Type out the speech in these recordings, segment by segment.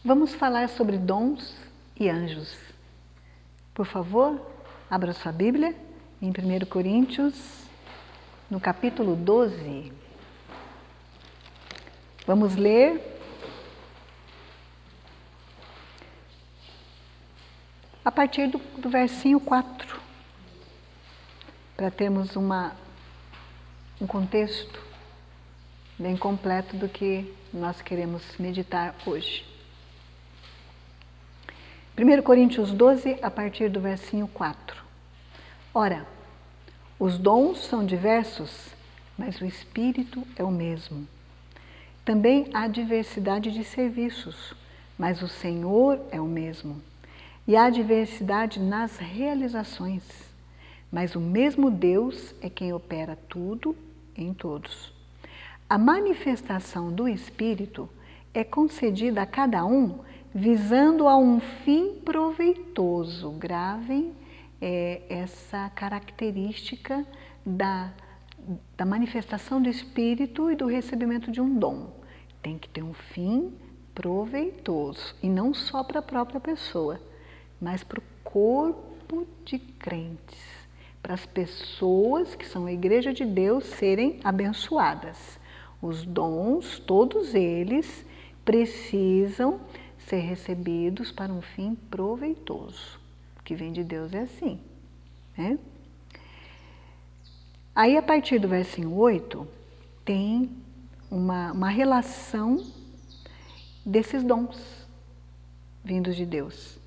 Vamos falar sobre dons e anjos. Por favor, abra sua Bíblia em 1 Coríntios, no capítulo 12. Vamos ler a partir do versinho 4, para termos um contexto bem completo do que nós queremos meditar hoje. 1 Coríntios 12, a partir do versinho 4. Ora, os dons são diversos, mas o Espírito é o mesmo. Também há diversidade de serviços, mas o Senhor é o mesmo. E há diversidade nas realizações, mas o mesmo Deus é quem opera tudo em todos. A manifestação do Espírito é concedida a cada um visando a um fim proveitoso. Gravem essa característica da manifestação do Espírito e do recebimento de um dom. Tem que ter um fim proveitoso, e não só para a própria pessoa, mas para o corpo de crentes, para as pessoas que são a Igreja de Deus serem abençoadas. Os dons, todos eles, precisam ser recebidos para um fim proveitoso. O que vem de Deus é assim, né? Aí, a partir do versinho 8, tem uma relação desses dons vindos de Deus.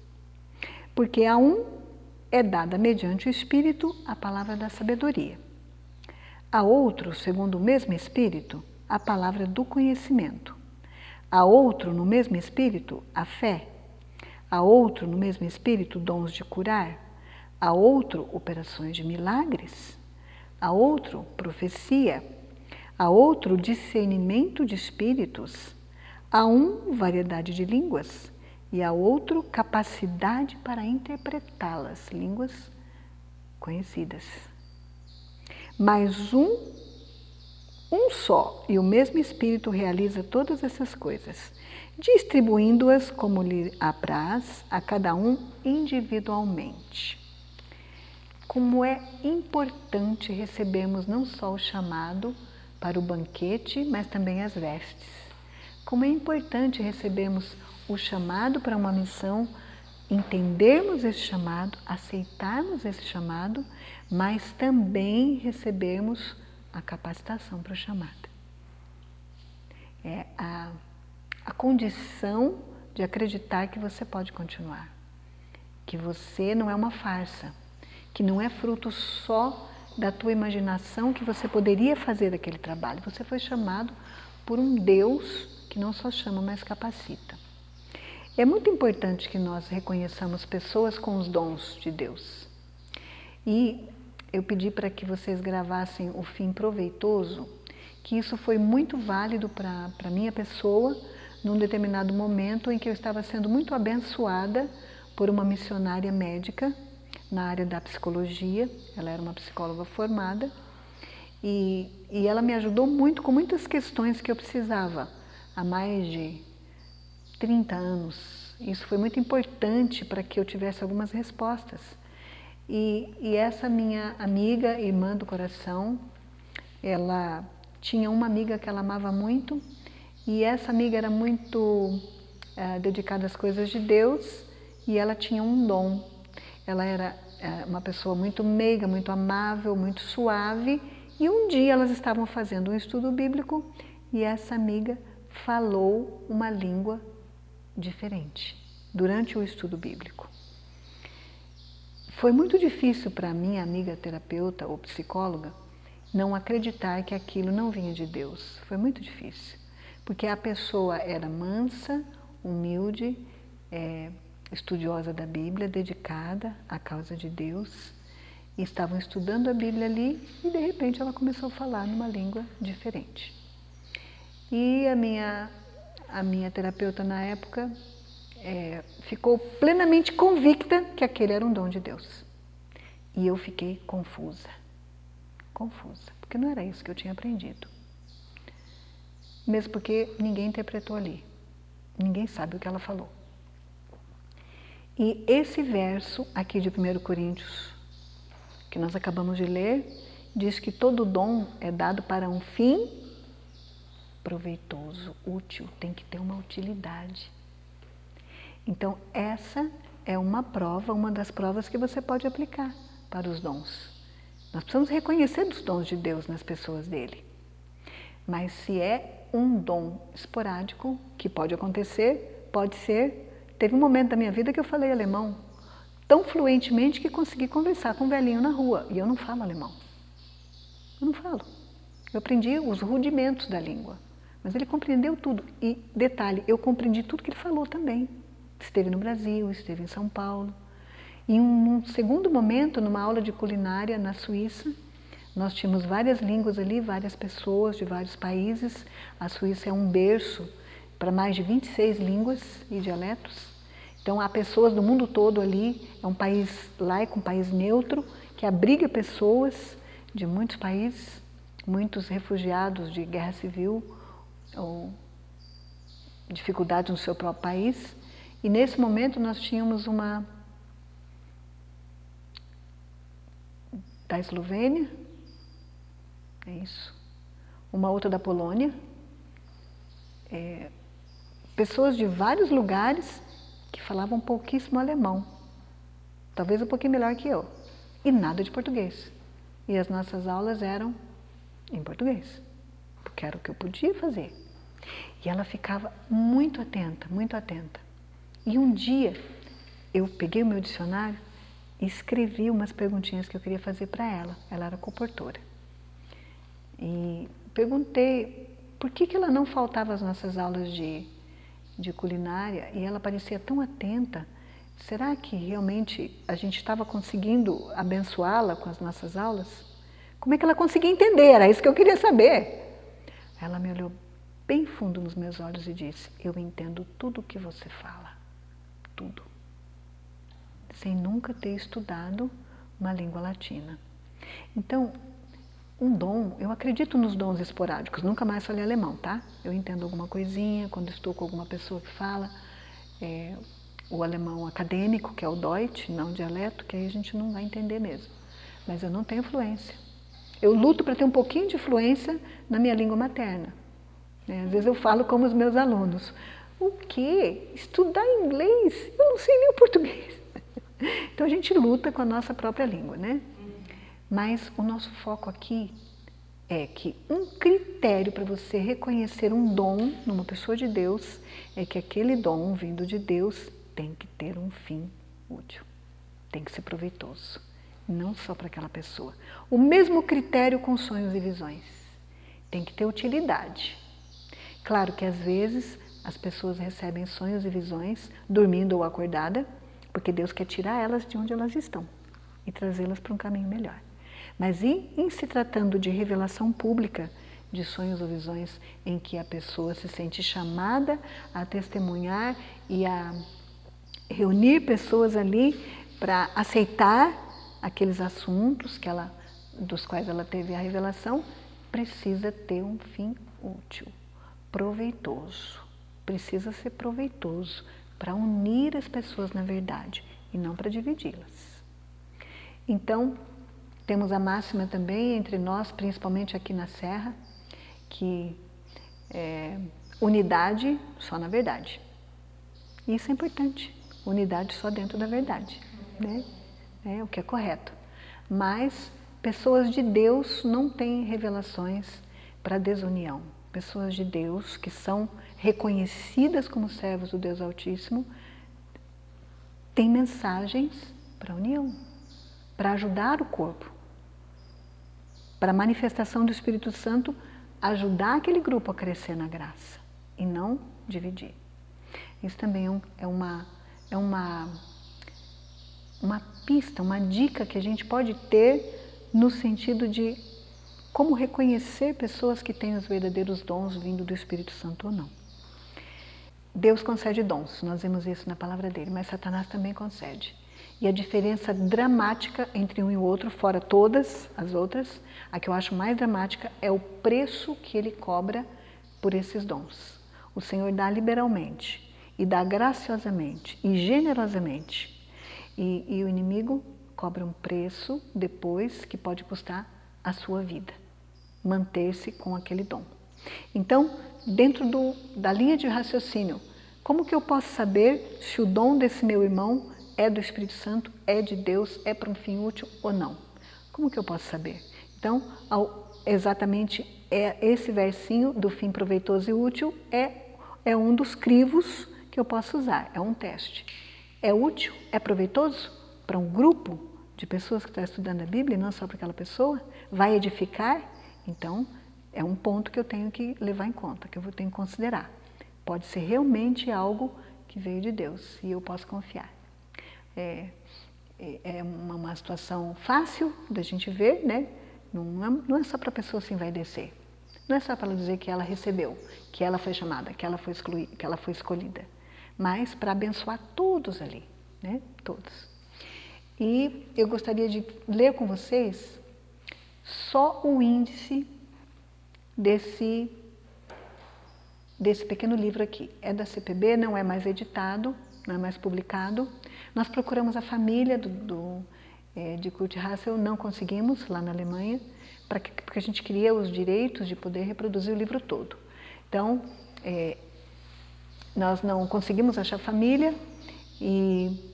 Porque a um é dada mediante o Espírito a palavra da sabedoria. A outro, segundo o mesmo Espírito, a palavra do conhecimento. A outro, no mesmo Espírito, a fé. A outro, no mesmo Espírito, dons de curar. A outro, operações de milagres. A outro, profecia. A outro, discernimento de espíritos. A um, variedade de línguas. E a outro, capacidade para interpretá-las, línguas conhecidas. Mas um só e o mesmo Espírito realiza todas essas coisas, distribuindo-as como lhe apraz a cada um individualmente. Como é importante recebermos não só o chamado para o banquete, mas também as vestes. Como é importante recebermos o chamado para uma missão, entendermos esse chamado, aceitarmos esse chamado, mas também recebermos a capacitação para o chamado. É a condição de acreditar que você pode continuar, que você não é uma farsa, que não é fruto só da tua imaginação que você poderia fazer aquele trabalho. Você foi chamado por um Deus que não só chama, mas capacita. É muito importante que nós reconheçamos pessoas com os dons de Deus. E eu pedi para que vocês gravassem o fim proveitoso, que isso foi muito válido para a minha pessoa, num determinado momento em que eu estava sendo muito abençoada por uma missionária médica na área da psicologia. Ela era uma psicóloga formada e ela me ajudou muito com muitas questões que eu precisava há mais de 30 anos. Isso foi muito importante para que eu tivesse algumas respostas. E essa minha amiga, irmã do coração, ela tinha uma amiga que ela amava muito, e essa amiga era muito dedicada às coisas de Deus, e ela tinha um dom. Ela era uma pessoa muito meiga, muito amável, muito suave, e um dia elas estavam fazendo um estudo bíblico, e essa amiga falou uma língua diferente durante o estudo bíblico. Foi muito difícil para a minha amiga terapeuta ou psicóloga não acreditar que aquilo não vinha de Deus. Foi muito difícil, porque a pessoa era mansa, humilde, estudiosa da Bíblia, dedicada à causa de Deus, e estavam estudando a Bíblia ali, e de repente ela começou a falar numa língua diferente. E a minha terapeuta na época ficou plenamente convicta que aquele era um dom de Deus. E eu fiquei confusa, porque não era isso que eu tinha aprendido. Mesmo porque ninguém interpretou ali. Ninguém sabe o que ela falou. E esse verso aqui de 1 Coríntios, que nós acabamos de ler, diz que todo dom é dado para um fim proveitoso, útil, tem que ter uma utilidade. Então, essa é uma prova, uma das provas que você pode aplicar para os dons. Nós precisamos reconhecer os dons de Deus nas pessoas dele. Mas se é um dom esporádico, que pode acontecer, pode ser. Teve um momento da minha vida que eu falei alemão tão fluentemente que consegui conversar com um velhinho na rua. E eu não falo alemão. Eu não falo. Eu aprendi os rudimentos da língua. Mas ele compreendeu tudo. E, detalhe, eu compreendi tudo que ele falou também. Esteve no Brasil, esteve em São Paulo. E num segundo momento, numa aula de culinária na Suíça, nós tínhamos várias línguas ali, várias pessoas de vários países. A Suíça é um berço para mais de 26 línguas e dialetos. Então, há pessoas do mundo todo ali. É um país laico, um país neutro, que abriga pessoas de muitos países, muitos refugiados de guerra civil ou dificuldades no seu próprio país. E nesse momento nós tínhamos uma da Eslovênia, é isso, uma outra da Polônia, pessoas de vários lugares que falavam pouquíssimo alemão, talvez um pouquinho melhor que eu, e nada de português. E as nossas aulas eram em português, porque era o que eu podia fazer. E ela ficava muito atenta, muito atenta. E um dia eu peguei o meu dicionário e escrevi umas perguntinhas que eu queria fazer para ela. Ela era comportora. E perguntei por que ela não faltava às nossas aulas de culinária e ela parecia tão atenta. Será que realmente a gente estava conseguindo abençoá-la com as nossas aulas? Como é que ela conseguia entender? Era isso que eu queria saber. Ela me olhou bem fundo nos meus olhos e disse: eu entendo tudo o que você fala. Tudo. Sem nunca ter estudado uma língua latina. Então, um dom, eu acredito nos dons esporádicos, nunca mais falei alemão, tá? Eu entendo alguma coisinha quando estou com alguma pessoa que fala o alemão acadêmico, que é o Deutsch, não o dialeto, que aí a gente não vai entender mesmo. Mas eu não tenho fluência. Eu luto para ter um pouquinho de fluência na minha língua materna. Às vezes eu falo como os meus alunos: o quê? Estudar inglês? Eu não sei nem o português. Então a gente luta com a nossa própria língua, né? Mas o nosso foco aqui é que um critério para você reconhecer um dom numa pessoa de Deus é que aquele dom vindo de Deus tem que ter um fim útil, tem que ser proveitoso, não só para aquela pessoa. O mesmo critério com sonhos e visões, tem que ter utilidade. Claro que às vezes as pessoas recebem sonhos e visões dormindo ou acordada, porque Deus quer tirar elas de onde elas estão e trazê-las para um caminho melhor. Mas em se tratando de revelação pública de sonhos ou visões em que a pessoa se sente chamada a testemunhar e a reunir pessoas ali para aceitar aqueles assuntos dos quais ela teve a revelação, precisa ter um fim útil, proveitoso. Precisa ser proveitoso para unir as pessoas na verdade e não para dividi-las. Então, temos a máxima também entre nós, principalmente aqui na Serra, que é unidade só na verdade. Isso é importante, unidade só dentro da verdade, né? É o que é correto. Mas pessoas de Deus não têm revelações para desunião. Pessoas de Deus que são reconhecidas como servos do Deus Altíssimo têm mensagens para união, para ajudar o corpo, para a manifestação do Espírito Santo, ajudar aquele grupo a crescer na graça e não dividir. Isso também é uma pista, uma dica que a gente pode ter no sentido de como reconhecer pessoas que têm os verdadeiros dons vindo do Espírito Santo ou não. Deus concede dons, nós vemos isso na palavra dele, mas Satanás também concede. E a diferença dramática entre um e o outro, fora todas as outras, a que eu acho mais dramática é o preço que ele cobra por esses dons. O Senhor dá liberalmente, e dá graciosamente, e generosamente. E o inimigo cobra um preço depois que pode custar a sua vida, manter-se com aquele dom. Então, dentro da linha de raciocínio, como que eu posso saber se o dom desse meu irmão é do Espírito Santo, é de Deus, é para um fim útil ou não? Como que eu posso saber? Então, exatamente esse versinho do fim proveitoso e útil é um dos crivos que eu posso usar, é um teste. É útil, é proveitoso para um grupo de pessoas que estão estudando a Bíblia, não só para aquela pessoa? Vai edificar? Então, é um ponto que eu tenho que levar em conta, que eu tenho que considerar. Pode ser realmente algo que veio de Deus e eu posso confiar. É uma situação fácil da gente ver, né? Não é só para a pessoa se envaidecer. Não é só para ela dizer que ela recebeu, que ela foi chamada, que ela foi excluída, que ela foi escolhida, mas para abençoar todos ali, né? Todos. E eu gostaria de ler com vocês só o índice desse pequeno livro aqui. É da CPB, não é mais editado, não é mais publicado. Nós procuramos a família de Kurt Russell, não conseguimos lá na Alemanha, porque a gente queria os direitos de poder reproduzir o livro todo. Então, nós não conseguimos achar família e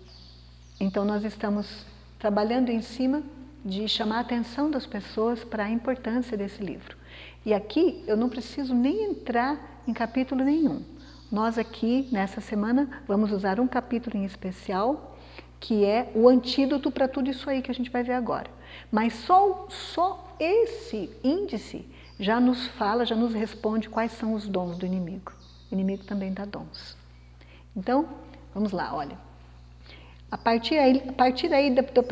então nós estamos trabalhando em cima de chamar a atenção das pessoas para a importância desse livro. E aqui eu não preciso nem entrar em capítulo nenhum. Nós aqui, nessa semana, vamos usar um capítulo em especial, que é o antídoto para tudo isso aí que a gente vai ver agora. Mas só esse índice já nos fala, já nos responde quais são os dons do inimigo. O inimigo também dá dons. Então, vamos lá, olha. A partir aí da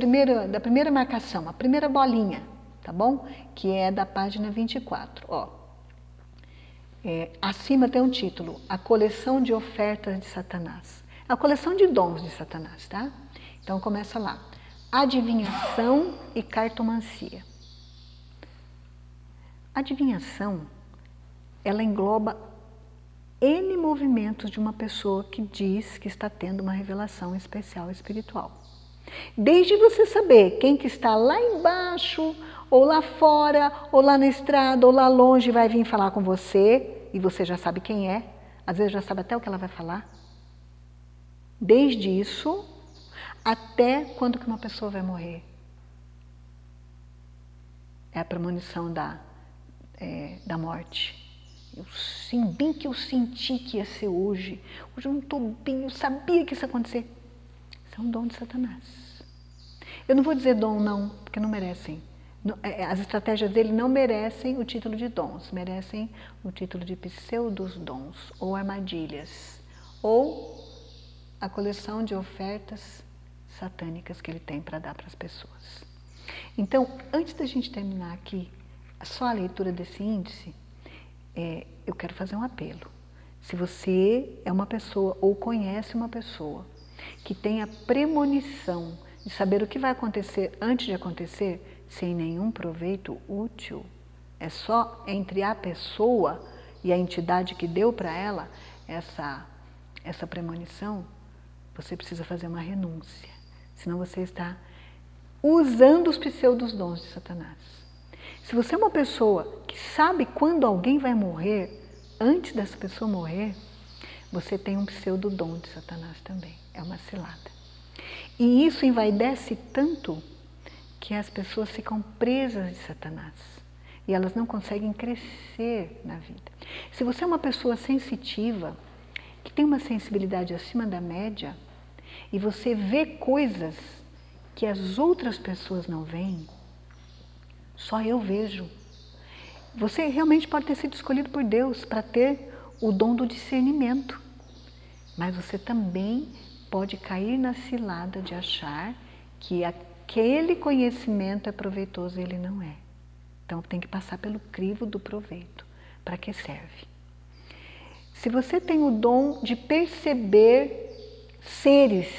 primeira marcação, a primeira bolinha, tá bom? Que é da página 24, ó. Acima tem um título, A Coleção de Ofertas de Satanás. A coleção de dons de Satanás, tá? Então começa lá. Adivinhação e cartomancia. Adivinhação, ela engloba N movimentos de uma pessoa que diz que está tendo uma revelação especial espiritual. Desde você saber quem que está lá embaixo, ou lá fora, ou lá na estrada, ou lá longe, vai vir falar com você, e você já sabe quem é, às vezes já sabe até o que ela vai falar. Desde isso, até quando que uma pessoa vai morrer. É a premonição da morte. Bem que eu senti que ia ser hoje. Hoje eu não estou bem, eu sabia que isso ia acontecer. Isso é um dom de Satanás. Eu não vou dizer dom não, porque não merecem. As estratégias dele não merecem o título de dons, merecem o título de pseudos dons, ou armadilhas, ou a coleção de ofertas satânicas que ele tem para dar para as pessoas. Então, antes da gente terminar aqui, só a leitura desse índice, eu quero fazer um apelo. Se você é uma pessoa ou conhece uma pessoa que tem a premonição de saber o que vai acontecer antes de acontecer, sem nenhum proveito útil, é só entre a pessoa e a entidade que deu para ela essa premonição, você precisa fazer uma renúncia, senão você está usando os pseudos dons de Satanás. Se você é uma pessoa que sabe quando alguém vai morrer, antes dessa pessoa morrer, você tem um pseudo dom de Satanás também, é uma cilada. E isso envaidece tanto que as pessoas ficam presas de Satanás e elas não conseguem crescer na vida. Se você é uma pessoa sensitiva, que tem uma sensibilidade acima da média, e você vê coisas que as outras pessoas não veem, só eu vejo. Você realmente pode ter sido escolhido por Deus para ter o dom do discernimento, mas você também pode cair na cilada de achar que aquele conhecimento é proveitoso e ele não é. Então tem que passar pelo crivo do proveito. Para que serve? Se você tem o dom de perceber seres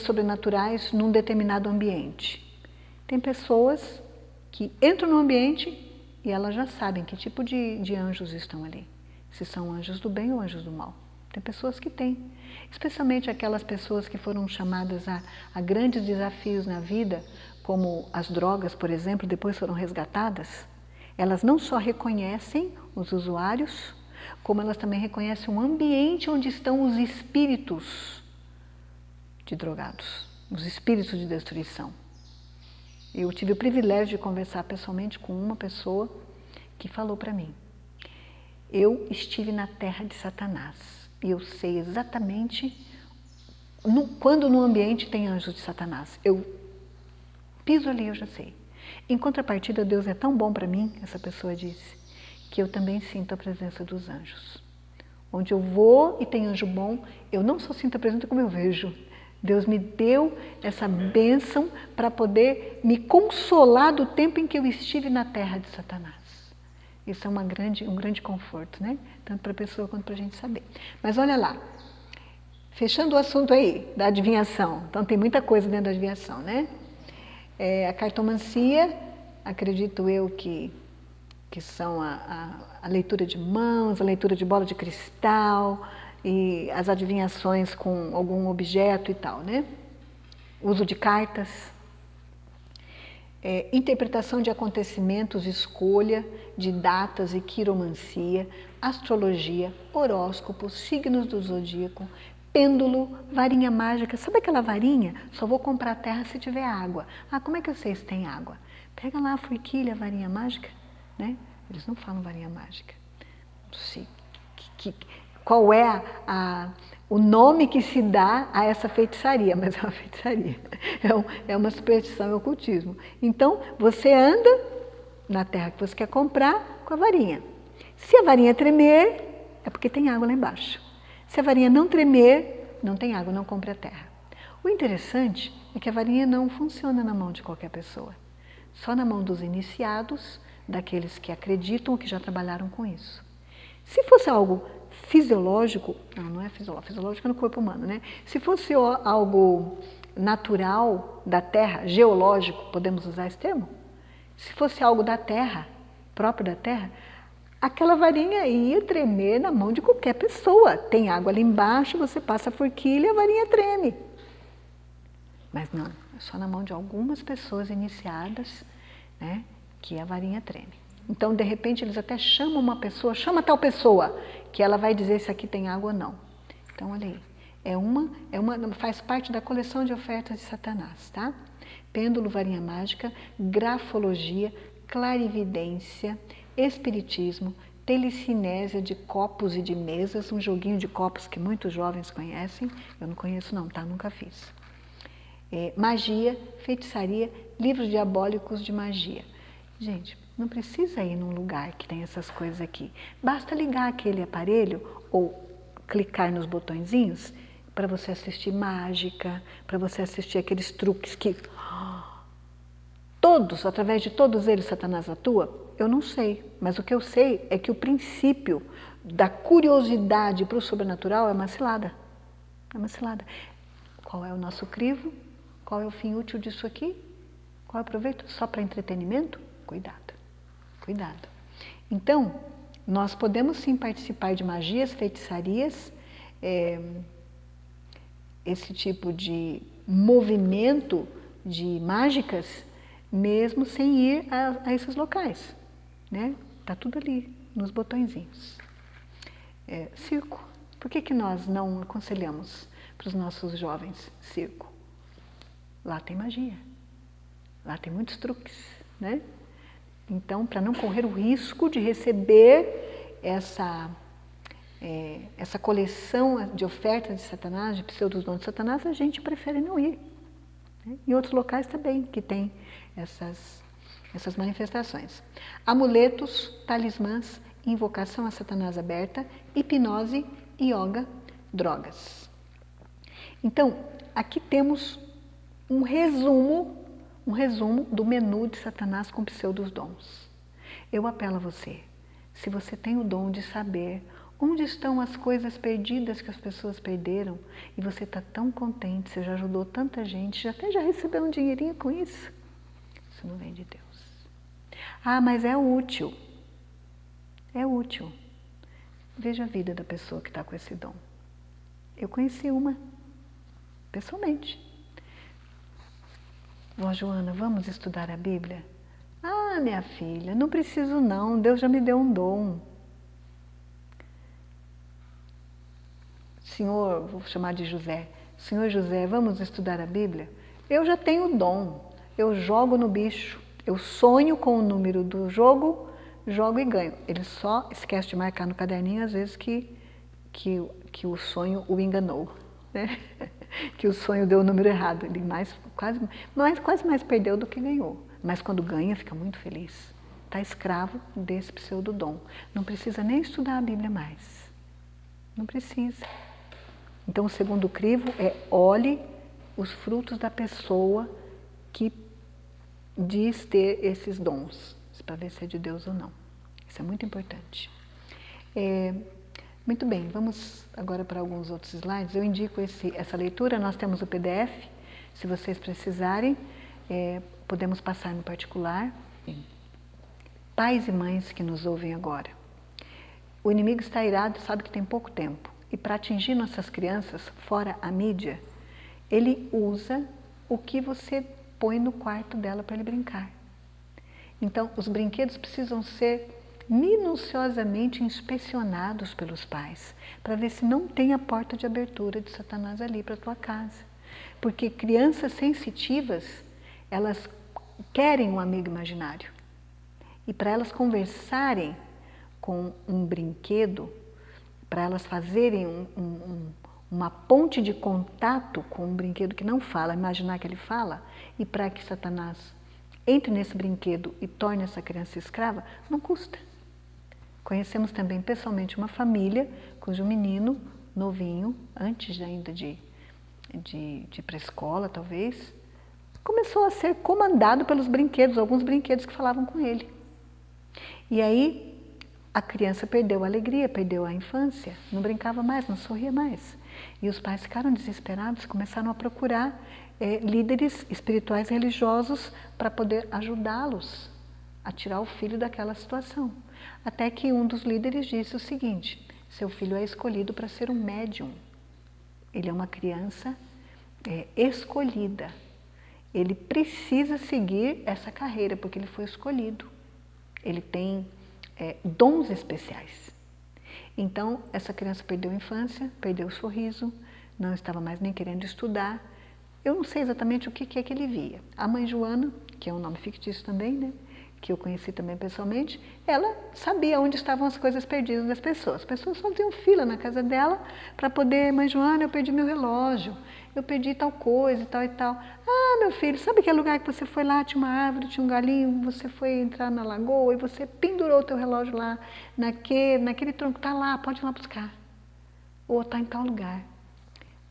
sobrenaturais num determinado ambiente, tem pessoas que entram no ambiente e elas já sabem que tipo de anjos estão ali. se são anjos do bem ou anjos do mal. Tem pessoas que têm, especialmente aquelas pessoas que foram chamadas a grandes desafios na vida, como as drogas, por exemplo, depois foram resgatadas. Elas não só reconhecem os usuários, como elas também reconhecem o ambiente onde estão os espíritos de drogados, os espíritos de destruição. Eu tive o privilégio de conversar pessoalmente com uma pessoa que falou para mim: eu estive na terra de Satanás e eu sei exatamente quando no ambiente tem anjos de Satanás. Eu piso ali, eu já sei. Em contrapartida, Deus é tão bom para mim, essa pessoa disse, que eu também sinto a presença dos anjos. Onde eu vou e tem anjo bom, eu não só sinto a presença como eu vejo. Deus me deu essa bênção para poder me consolar do tempo em que eu estive na terra de Satanás. Isso é um grande conforto, né? Tanto para a pessoa quanto para a gente saber. Mas olha lá, fechando o assunto aí da adivinhação. Então tem muita coisa dentro da adivinhação, né? A cartomancia, acredito eu que são a leitura de mãos, a leitura de bola de cristal e as adivinhações com algum objeto e tal, né? Uso de cartas, interpretação de acontecimentos, escolha de datas e quiromancia, astrologia, horóscopo, signos do zodíaco, pêndulo, varinha mágica. Sabe aquela varinha? Só vou comprar a terra se tiver água. Ah, como é que eu sei se tem água? Pega lá a forquilha, a varinha mágica, né? Eles não falam varinha mágica. Não sei qual é o nome que se dá a essa feitiçaria, mas é uma feitiçaria. É uma superstição, é um ocultismo. Então, você anda na terra que você quer comprar com a varinha. Se a varinha tremer, é porque tem água lá embaixo. Se a varinha não tremer, não tem água, não compre a terra. O interessante é que a varinha não funciona na mão de qualquer pessoa. Só na mão dos iniciados, daqueles que acreditam ou que já trabalharam com isso. Se fosse algo fisiológico, não é fisiológico, fisiológico é no corpo humano, né? Se fosse algo natural da terra, geológico, podemos usar esse termo? Se fosse algo da terra, próprio da terra, aquela varinha ia tremer na mão de qualquer pessoa. Tem água ali embaixo, você passa a forquilha e a varinha treme. Mas não, é só na mão de algumas pessoas iniciadas, né, que a varinha treme. Então, de repente, eles até chamam uma pessoa, chama tal pessoa, que ela vai dizer se aqui tem água ou não. Então, olha aí, faz parte da coleção de ofertas de Satanás, tá? Pêndulo, varinha mágica, grafologia, clarividência, espiritismo, telecinésia de copos e de mesas, um joguinho de copos que muitos jovens conhecem, eu não conheço não, tá? Nunca fiz. Magia, feitiçaria, livros diabólicos de magia. Gente, não precisa ir num lugar que tem essas coisas aqui. Basta ligar aquele aparelho ou clicar nos botõezinhos para você assistir mágica, para você assistir aqueles truques que através de todos eles, Satanás atua. Eu não sei, mas o que eu sei é que o princípio da curiosidade para o sobrenatural é uma cilada. É uma cilada. Qual é o nosso crivo? Qual é o fim útil disso aqui? Qual é o proveito? Só para entretenimento? Cuidado, cuidado. Então, nós podemos sim participar de magias, feitiçarias, esse tipo de movimento de mágicas, mesmo sem ir a esses locais, né? Tá tudo ali, nos botõezinhos. Circo. Por que nós não aconselhamos para os nossos jovens circo? Lá tem magia, lá tem muitos truques, né? Então, para não correr o risco de receber essa coleção de ofertas de Satanás, de pseudodons de Satanás, a gente prefere não ir. Né? Em outros locais também que tem essas manifestações. Amuletos, talismãs, invocação a Satanás aberta, hipnose, yoga, drogas. Então, aqui temos um resumo do menu de Satanás com pseudodons. Eu apelo a você, se você tem o dom de saber onde estão as coisas perdidas que as pessoas perderam e você está tão contente, você já ajudou tanta gente, até já recebeu um dinheirinho com isso, isso não vem de Deus. Ah, mas é útil. É útil. veja a vida da pessoa que está com esse dom. Eu conheci uma, pessoalmente. Vó Joana, vamos estudar a Bíblia? Ah, minha filha, não preciso não, Deus já me deu um dom. Senhor, vou chamar de José, Senhor José, vamos estudar a Bíblia? Eu já tenho o dom, eu jogo no bicho, eu sonho com o número do jogo, jogo e ganho. Ele só esquece de marcar no caderninho às vezes que o sonho o enganou, né? Que o sonho deu o número errado. Ele quase mais perdeu do que ganhou. Mas quando ganha, fica muito feliz. Está escravo desse pseudodom. Não precisa nem estudar a Bíblia mais. Não precisa. Então, o segundo crivo é olhe os frutos da pessoa que diz ter esses dons, para ver se é de Deus ou não. Isso é muito importante. Muito bem, vamos agora para alguns outros slides. Eu indico essa leitura, nós temos o PDF, se vocês precisarem, podemos passar no particular. Pais e mães que nos ouvem agora, o inimigo está irado, sabe que tem pouco tempo, e para atingir nossas crianças, fora a mídia, ele usa o que você põe no quarto dela para ele brincar. Então, os brinquedos precisam ser minuciosamente inspecionados pelos pais, para ver se não tem a porta de abertura de Satanás ali para a tua casa. Porque crianças sensitivas, elas querem um amigo imaginário. E para elas conversarem com um brinquedo, para elas fazerem uma ponte de contato com um brinquedo que não fala, imaginar que ele fala, e para que Satanás entre nesse brinquedo e torne essa criança escrava, não custa. Conhecemos também pessoalmente uma família cujo menino novinho, antes ainda de ir para a escola talvez, começou a ser comandado pelos brinquedos, alguns brinquedos que falavam com ele. E aí a criança perdeu a alegria, perdeu a infância, não brincava mais, não sorria mais. E os pais ficaram desesperados, começaram a procurar líderes espirituais religiosos para poder ajudá-los a tirar o filho daquela situação. Até que um dos líderes disse o seguinte: seu filho é escolhido para ser um médium. Ele é uma criança escolhida. Ele precisa seguir essa carreira, porque ele foi escolhido. Ele tem dons especiais. Então, essa criança perdeu a infância, perdeu o sorriso, não estava mais nem querendo estudar. Eu não sei exatamente o que é que ele via. A mãe Joana, que é um nome fictício também, né? Que eu conheci também pessoalmente, ela sabia onde estavam as coisas perdidas das pessoas. As pessoas faziam fila na casa dela para poder, mãe Joana, eu perdi meu relógio, eu perdi tal coisa e tal e tal. Ah, meu filho, sabe aquele lugar que você foi lá, tinha uma árvore, tinha um galinho, você foi entrar na lagoa e você pendurou o teu relógio lá, naquele tronco, está lá, pode ir lá buscar. Ou está em tal lugar.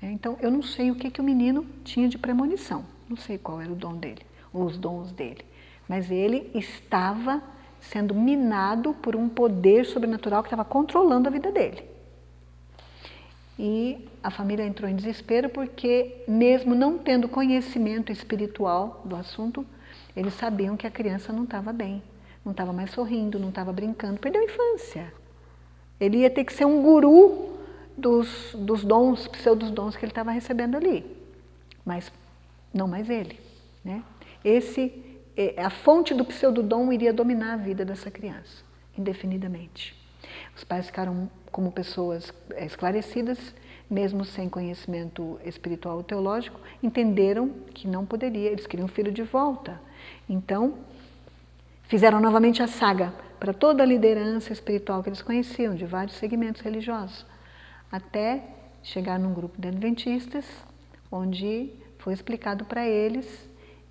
Então, eu não sei o que o menino tinha de premonição, não sei qual era o dom dele, ou os dons dele. Mas ele estava sendo minado por um poder sobrenatural que estava controlando a vida dele. E a família entrou em desespero porque, mesmo não tendo conhecimento espiritual do assunto, eles sabiam que a criança não estava bem, não estava mais sorrindo, não estava brincando, perdeu a infância. Ele ia ter que ser um guru dos dons, pseudodons que ele estava recebendo ali. Mas não mais ele, né? A fonte do pseudodom iria dominar a vida dessa criança, indefinidamente. Os pais ficaram como pessoas esclarecidas, mesmo sem conhecimento espiritual ou teológico, entenderam que não poderia, eles queriam o filho de volta. Então, fizeram novamente a saga para toda a liderança espiritual que eles conheciam, de vários segmentos religiosos, até chegar num grupo de adventistas, onde foi explicado para eles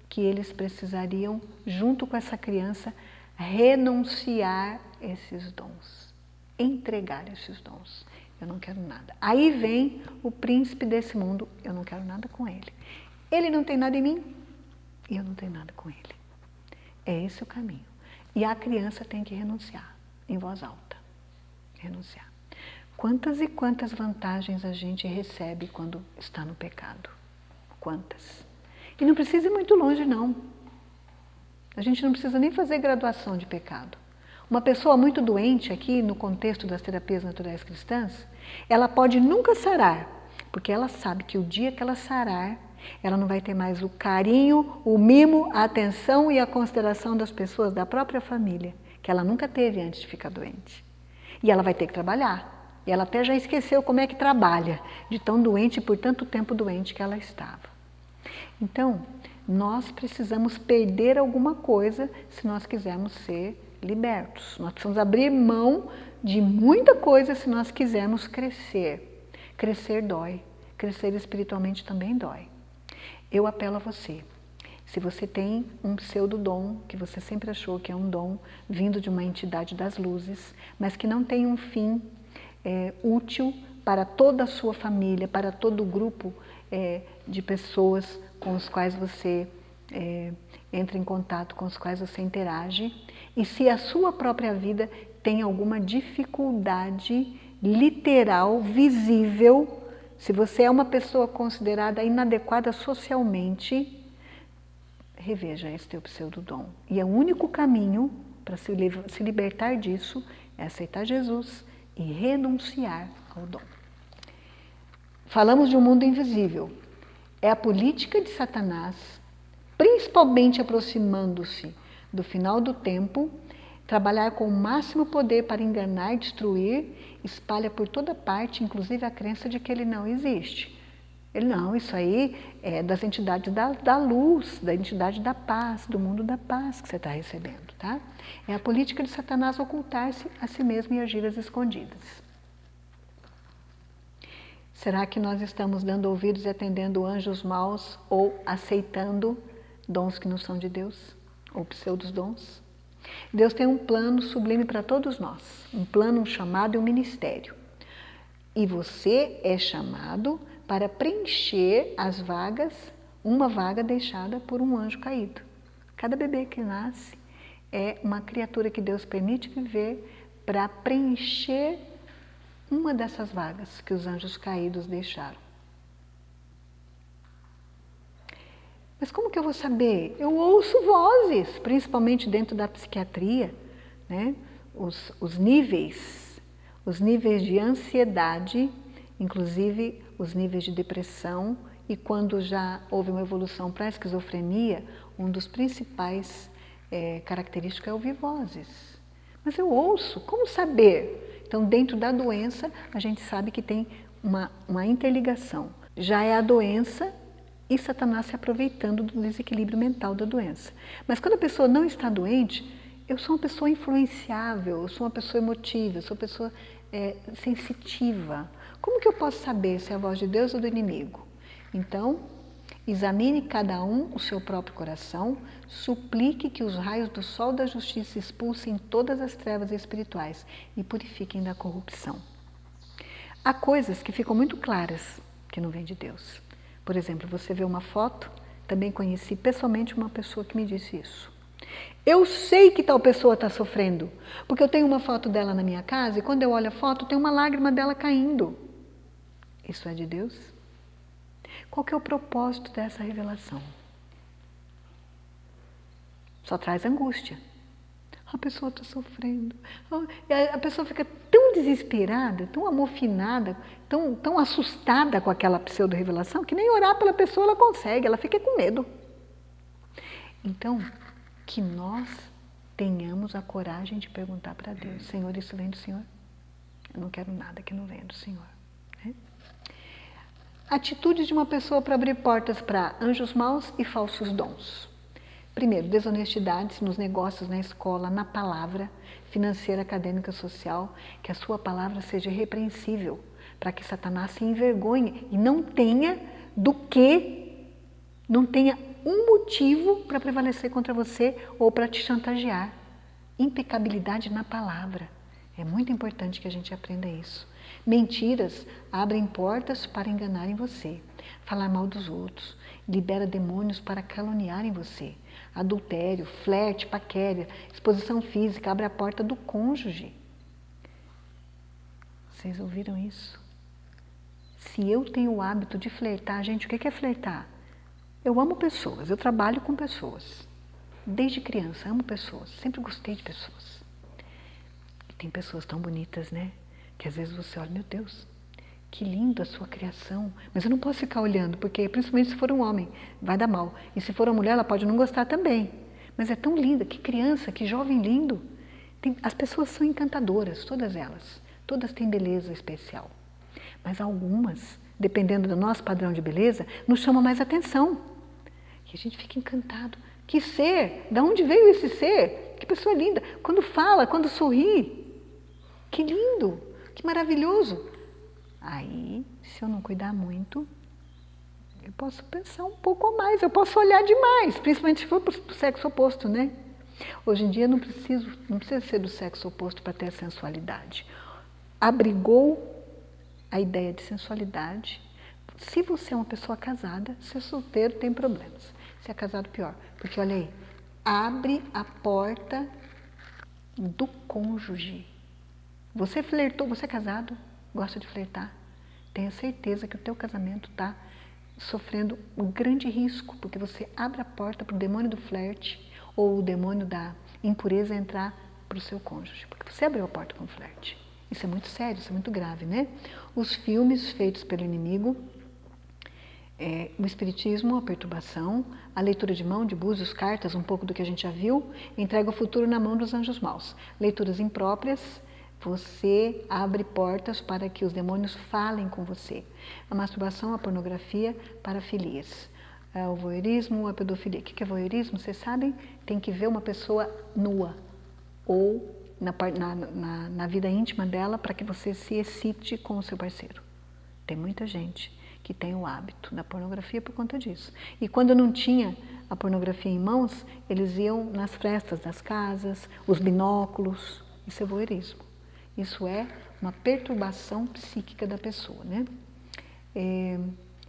que eles precisariam, junto com essa criança, renunciar esses dons, entregar esses dons. Eu não quero nada. Aí vem o príncipe desse mundo, eu não quero nada com ele. Ele não tem nada em mim e eu não tenho nada com ele. É esse o caminho. E a criança tem que renunciar, em voz alta. Renunciar. Quantas e quantas vantagens a gente recebe quando está no pecado? Quantas? E não precisa ir muito longe, não. A gente não precisa nem fazer graduação de pecado. Uma pessoa muito doente aqui, no contexto das terapias naturais cristãs, ela pode nunca sarar, porque ela sabe que o dia que ela sarar, ela não vai ter mais o carinho, o mimo, a atenção e a consideração das pessoas da própria família, que ela nunca teve antes de ficar doente. E ela vai ter que trabalhar. E ela até já esqueceu como é que trabalha, de tão doente e por tanto tempo doente que ela estava. Então, nós precisamos perder alguma coisa se nós quisermos ser libertos. Nós precisamos abrir mão de muita coisa se nós quisermos crescer. Crescer dói. Crescer espiritualmente também dói. Eu apelo a você. Se você tem um pseudodom, que você sempre achou que é um dom, vindo de uma entidade das luzes, mas que não tem um fim útil para toda a sua família, para todo o grupo de pessoas com os quais você entra em contato, com os quais você interage, e se a sua própria vida tem alguma dificuldade literal, visível, se você é uma pessoa considerada inadequada socialmente, reveja esse teu pseudodom. E é o único caminho para se libertar disso é aceitar Jesus e renunciar ao dom. Falamos de um mundo invisível. É a política de Satanás, principalmente aproximando-se do final do tempo, trabalhar com o máximo poder para enganar, destruir, espalha por toda parte, inclusive a crença de que ele não existe. Ele não, isso aí é das entidades da luz, da entidade da paz, do mundo da paz que você está recebendo, tá? É a política de Satanás ocultar-se a si mesmo e agir às escondidas. Será que nós estamos dando ouvidos e atendendo anjos maus ou aceitando dons que não são de Deus? Ou pseudos dons? Deus tem um plano sublime para todos nós, um plano, um chamado e um ministério. E você é chamado para preencher as vagas, uma vaga deixada por um anjo caído. Cada bebê que nasce é uma criatura que Deus permite viver para preencher uma dessas vagas que os anjos caídos deixaram. Mas como que eu vou saber? Eu ouço vozes, principalmente dentro da psiquiatria, né? Os níveis de ansiedade, inclusive os níveis de depressão, e quando já houve uma evolução para a esquizofrenia, um dos principais característicos é ouvir vozes. Mas eu ouço, como saber? Então, dentro da doença, a gente sabe que tem uma interligação. Já é a doença e Satanás se aproveitando do desequilíbrio mental da doença. Mas quando a pessoa não está doente, eu sou uma pessoa influenciável, eu sou uma pessoa emotiva, eu sou uma pessoa sensitiva. Como que eu posso saber se é a voz de Deus ou do inimigo? Então, examine cada um o seu próprio coração, suplique que os raios do sol da justiça expulsem todas as trevas espirituais e purifiquem da corrupção. Há coisas que ficam muito claras que não vêm de Deus. Por exemplo, você vê uma foto, também conheci pessoalmente uma pessoa que me disse isso. Eu sei que tal pessoa está sofrendo, porque eu tenho uma foto dela na minha casa e quando eu olho a foto tem uma lágrima dela caindo. Isso é de Deus? Qual que é o propósito dessa revelação? Só traz angústia. A pessoa está sofrendo. A pessoa fica tão desesperada, tão amofinada, tão assustada com aquela pseudo-revelação que nem orar pela pessoa ela consegue, ela fica com medo. Então, que nós tenhamos a coragem de perguntar para Deus, Senhor, isso vem do Senhor? Eu não quero nada que não venha do Senhor. Né? Atitudes de uma pessoa para abrir portas para anjos maus e falsos dons. Primeiro, desonestidade nos negócios, na escola, na palavra financeira, acadêmica, social, que a sua palavra seja irrepreensível, para que Satanás se envergonhe e não tenha um motivo para prevalecer contra você ou para te chantagear. Impecabilidade na palavra. É muito importante que a gente aprenda isso. Mentiras abrem portas para enganarem você. Falar mal dos outros libera demônios para caluniarem você. Adultério, flerte, paquera, exposição física abre a porta do cônjuge. Vocês ouviram isso? Se eu tenho o hábito de flertar, gente, o que é flertar? Eu amo pessoas, eu trabalho com pessoas. Desde criança, amo pessoas, sempre gostei de pessoas. Tem pessoas tão bonitas, né? Que às vezes você olha, meu Deus, que lindo a sua criação. Mas eu não posso ficar olhando, porque principalmente se for um homem, vai dar mal. E se for uma mulher, ela pode não gostar também. Mas é tão linda, que criança, que jovem lindo. As pessoas são encantadoras, todas elas. Todas têm beleza especial. Mas algumas, dependendo do nosso padrão de beleza, nos chamam mais atenção. E a gente fica encantado. Que ser? De onde veio esse ser? Que pessoa linda. Quando fala, quando sorri. Que lindo, que maravilhoso. Aí, se eu não cuidar muito, eu posso pensar um pouco a mais, eu posso olhar demais, principalmente se for para o sexo oposto, né? Hoje em dia não precisa ser do sexo oposto para ter a sensualidade. Abrigou a ideia de sensualidade. Se você é uma pessoa casada, se é solteiro, tem problemas. Se é casado, pior. Porque, olha aí, abre a porta do cônjuge. Você flertou, você é casado, gosta de flertar, tenha certeza que o teu casamento está sofrendo um grande risco, porque você abre a porta para o demônio do flerte ou o demônio da impureza entrar para o seu cônjuge, porque você abriu a porta com o flerte. Isso é muito sério, isso é muito grave, né? Os filmes feitos pelo inimigo, o espiritismo, a perturbação, a leitura de mão, de búzios, cartas, um pouco do que a gente já viu, entrega o futuro na mão dos anjos maus. Leituras impróprias, você abre portas para que os demônios falem com você. A masturbação, a pornografia, parafilias. O voyeurismo, a pedofilia. O que é voyeurismo? Vocês sabem? Tem que ver uma pessoa nua ou na vida íntima dela para que você se excite com o seu parceiro. Tem muita gente que tem o hábito da pornografia por conta disso. E quando não tinha a pornografia em mãos, eles iam nas frestas das casas, os binóculos. Isso é voyeurismo. Isso é uma perturbação psíquica da pessoa, né?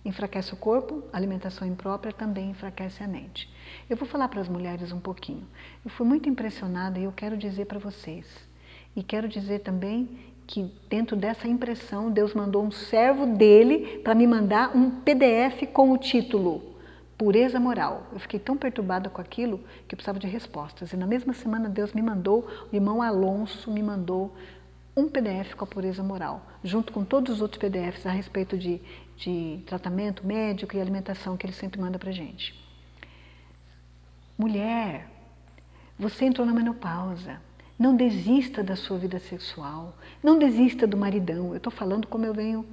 Enfraquece o corpo, a alimentação imprópria também enfraquece a mente. Eu vou falar para as mulheres um pouquinho. Eu fui muito impressionada e eu quero dizer para vocês. E quero dizer também que dentro dessa impressão, Deus mandou um servo dele para me mandar um PDF com o título Pureza Moral. Eu fiquei tão perturbada com aquilo que eu precisava de respostas. E na mesma semana Deus me mandou, o irmão Alonso me mandou um PDF com a pureza moral, junto com todos os outros PDFs a respeito de tratamento médico e alimentação que ele sempre manda pra gente. Mulher, você entrou na menopausa. Não desista da sua vida sexual. Não desista do maridão. Eu estou falando como eu venho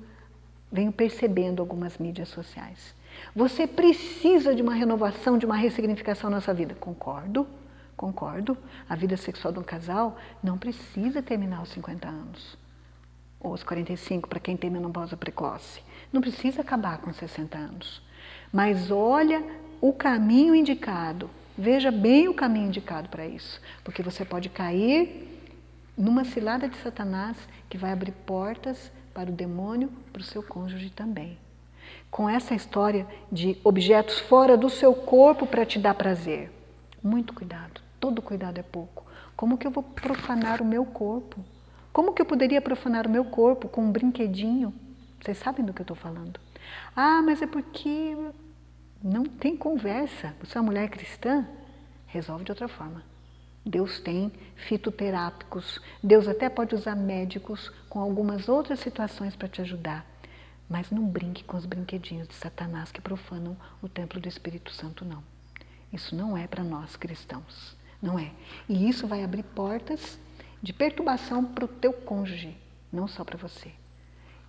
percebendo algumas mídias sociais. Você precisa de uma renovação, de uma ressignificação na sua vida. Concordo. A vida sexual de um casal não precisa terminar aos 50 anos. Ou aos 45, para quem tem menopausa precoce. Não precisa acabar com 60 anos. Mas olha o caminho indicado. Veja bem o caminho indicado para isso. Porque você pode cair numa cilada de Satanás que vai abrir portas para o demônio, para o seu cônjuge também. Com essa história de objetos fora do seu corpo para te dar prazer. Muito cuidado. Todo cuidado é pouco. Como que eu vou profanar o meu corpo? Como que eu poderia profanar o meu corpo com um brinquedinho? Vocês sabem do que eu estou falando. Ah, mas é porque não tem conversa. Você é uma mulher cristã? Resolve de outra forma. Deus tem fitoterápicos. Deus até pode usar médicos com algumas outras situações para te ajudar. Mas não brinque com os brinquedinhos de Satanás que profanam o templo do Espírito Santo, não. Isso não é para nós cristãos. Não é. E isso vai abrir portas de perturbação para o teu cônjuge, não só para você.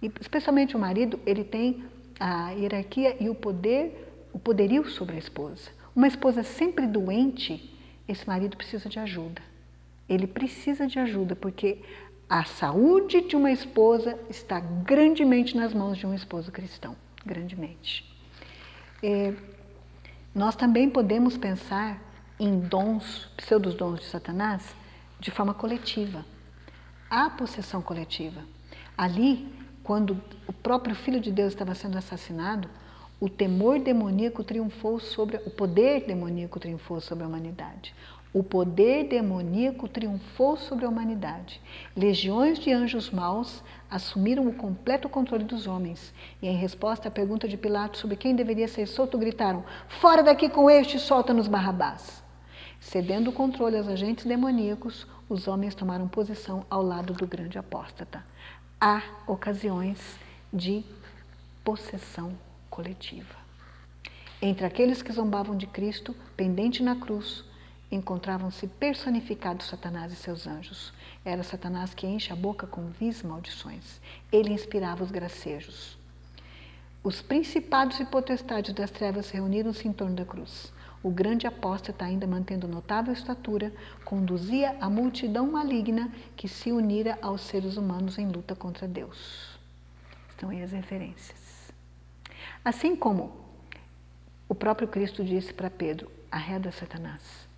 E especialmente o marido, ele tem a hierarquia e o poderio sobre a esposa. Uma esposa sempre doente, esse marido precisa de ajuda. Ele precisa de ajuda, porque a saúde de uma esposa está grandemente nas mãos de um esposo cristão. Grandemente. Nós também podemos pensar em dons, pseudodons de Satanás, de forma coletiva. Há possessão coletiva. Ali, quando o próprio Filho de Deus estava sendo assassinado, o temor demoníaco triunfou sobre, o poder demoníaco triunfou sobre a humanidade. O poder demoníaco triunfou sobre a humanidade. Legiões de anjos maus assumiram o completo controle dos homens. E em resposta à pergunta de Pilatos sobre quem deveria ser solto, gritaram: fora daqui com este, solta-nos Barrabás. Cedendo o controle aos agentes demoníacos, os homens tomaram posição ao lado do grande apóstata. Há ocasiões de possessão coletiva. Entre aqueles que zombavam de Cristo, pendente na cruz, encontravam-se personificados Satanás e seus anjos. Era Satanás que enche a boca com vis maldições. Ele inspirava os gracejos. Os principados e potestades das trevas reuniram-se em torno da cruz. O grande apóstata, ainda mantendo notável estatura, conduzia a multidão maligna que se unira aos seres humanos em luta contra Deus. Estão aí as referências. Assim como o próprio Cristo disse para Pedro, arreda Satanás.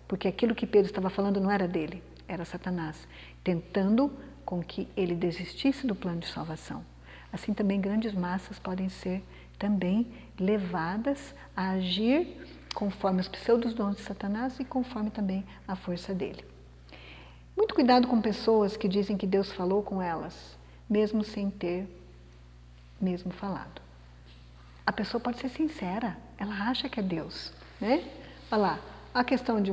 Porque aquilo que Pedro estava falando não era dele, era Satanás, tentando com que ele desistisse do plano de salvação. Assim também grandes massas podem ser também levadas a agir conforme os pseudos dons de Satanás e conforme também a força dele. Muito cuidado com pessoas que dizem que Deus falou com elas, mesmo sem ter mesmo falado. A pessoa pode ser sincera, ela acha que é Deus, né? Olha lá, a questão de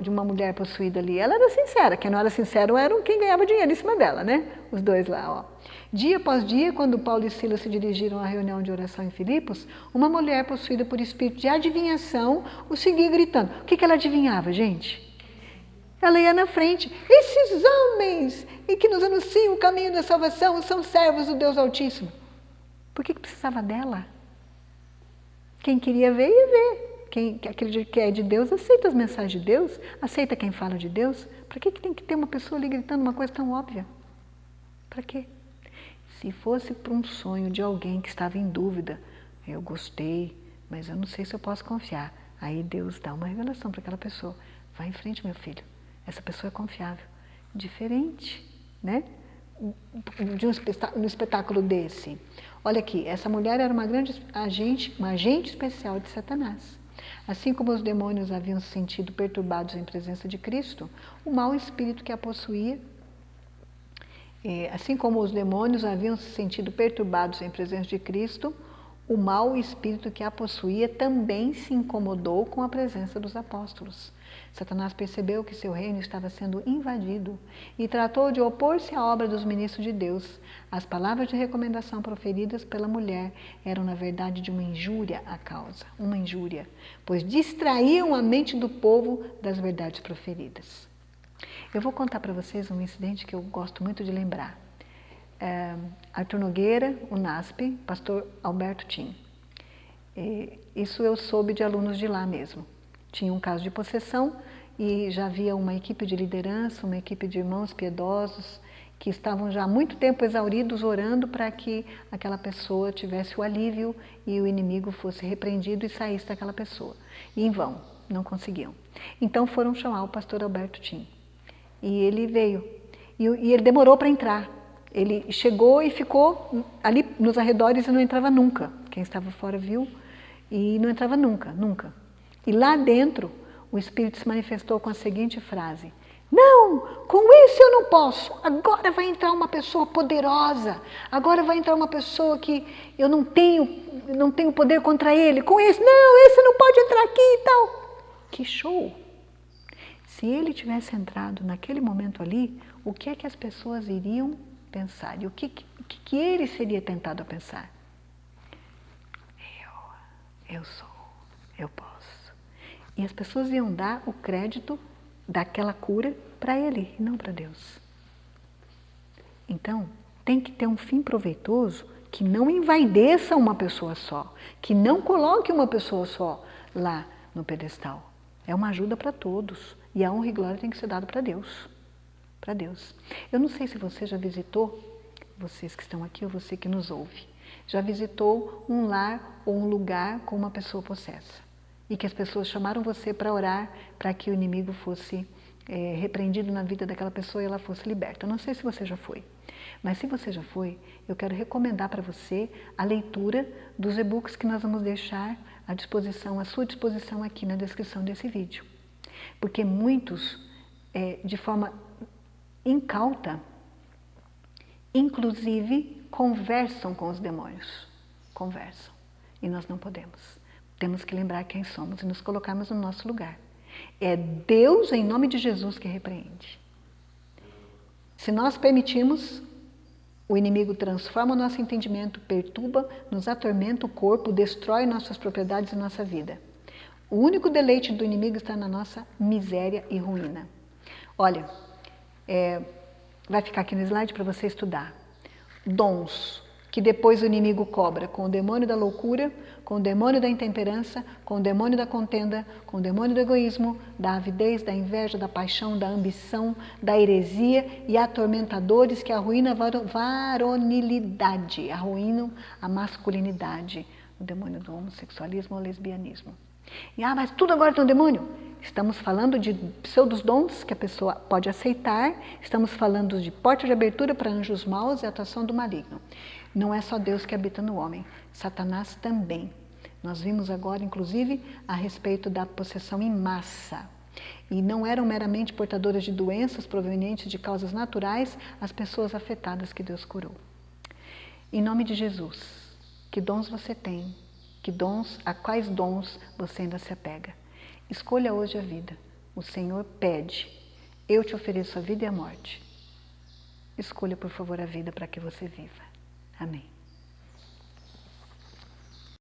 uma mulher possuída ali, ela era sincera, quem não era sincero era quem ganhava dinheiro em cima dela, né? Os dois lá, ó. Dia após dia, quando Paulo e Silas se dirigiram à reunião de oração em Filipos, uma mulher possuída por espírito de adivinhação o seguia gritando. O que ela adivinhava, gente? Ela ia na frente. Esses homens em que nos anunciam o caminho da salvação são servos do Deus Altíssimo. Por que precisava dela? Quem queria ver, ia ver. Quem acredita que é de Deus, aceita as mensagens de Deus, aceita quem fala de Deus. Para que tem que ter uma pessoa ali gritando uma coisa tão óbvia? Para quê? Se fosse para um sonho de alguém que estava em dúvida, eu gostei, mas eu não sei se eu posso confiar. Aí Deus dá uma revelação para aquela pessoa. Vai em frente, meu filho. Essa pessoa é confiável. Diferente, né? De um espetáculo desse. Olha aqui, essa mulher era uma agente especial de Satanás. Assim como os demônios haviam se sentido perturbados em presença de Cristo, o mau espírito que a possuía, assim como os demônios haviam se sentido perturbados em presença de Cristo, o mau espírito que a possuía também se incomodou com a presença dos apóstolos. Satanás percebeu que seu reino estava sendo invadido e tratou de opor-se à obra dos ministros de Deus. As palavras de recomendação proferidas pela mulher eram, na verdade, de uma injúria à causa, uma injúria, pois distraíam a mente do povo das verdades proferidas. Eu vou contar para vocês um incidente que eu gosto muito de lembrar. Arthur Nogueira, o NASP, pastor Alberto Tim. Isso eu soube de alunos de lá mesmo. Tinha um caso de possessão e já havia uma equipe de liderança, uma equipe de irmãos piedosos que estavam já há muito tempo exauridos orando para que aquela pessoa tivesse o alívio e o inimigo fosse repreendido e saísse daquela pessoa. E em vão, não conseguiam. Então foram chamar o pastor Alberto Tim. E ele veio. E ele demorou para entrar. Ele chegou e ficou ali nos arredores e não entrava nunca. Quem estava fora viu e não entrava nunca, nunca. E lá dentro, o Espírito se manifestou com a seguinte frase: não, com isso eu não posso. Agora vai entrar uma pessoa poderosa. Agora vai entrar uma pessoa que eu não tenho poder contra ele. Com esse, não, esse não pode entrar aqui e tal. Que show! Se ele tivesse entrado naquele momento ali, o que é que as pessoas iriam pensar? E o que ele seria tentado a pensar? Eu sou, eu posso. E as pessoas iam dar o crédito daquela cura para ele e não para Deus. Então, tem que ter um fim proveitoso que não envaideça uma pessoa só, que não coloque uma pessoa só lá no pedestal. É uma ajuda para todos. E a honra e glória tem que ser dado para Deus. Para Deus. Eu não sei se você já visitou, vocês que estão aqui ou você que nos ouve, já visitou um lar ou um lugar com uma pessoa possessa. E que as pessoas chamaram você para orar para que o inimigo fosse repreendido na vida daquela pessoa e ela fosse liberta. Eu não sei se você já foi, mas se você já foi, eu quero recomendar para você a leitura dos e-books que nós vamos deixar à sua disposição aqui na descrição desse vídeo. Porque muitos, de forma incauta, inclusive conversam com os demônios. Conversam. E nós não podemos. Temos que lembrar quem somos e nos colocarmos no nosso lugar. É Deus, em nome de Jesus, que repreende. Se nós permitirmos, o inimigo transforma o nosso entendimento, perturba, nos atormenta o corpo, destrói nossas propriedades e nossa vida. O único deleite do inimigo está na nossa miséria e ruína. Olha, vai ficar aqui no slide para você estudar. Dons que depois o inimigo cobra com o demônio da loucura, com o demônio da intemperança, com o demônio da contenda, com o demônio do egoísmo, da avidez, da inveja, da paixão, da ambição, da heresia e atormentadores que arruinam a varonilidade, arruinam a masculinidade, o demônio do homossexualismo ou lesbianismo. E, mas tudo agora tem um demônio? Estamos falando de pseudos dons que a pessoa pode aceitar, estamos falando de porta de abertura para anjos maus e atuação do maligno. Não é só Deus que habita no homem, Satanás também. Nós vimos agora, inclusive, a respeito da possessão em massa. E não eram meramente portadoras de doenças provenientes de causas naturais as pessoas afetadas que Deus curou. Em nome de Jesus, que dons você tem? A quais dons você ainda se apega? Escolha hoje a vida. O Senhor pede, eu te ofereço a vida e a morte. Escolha, por favor, a vida para que você viva. Amém.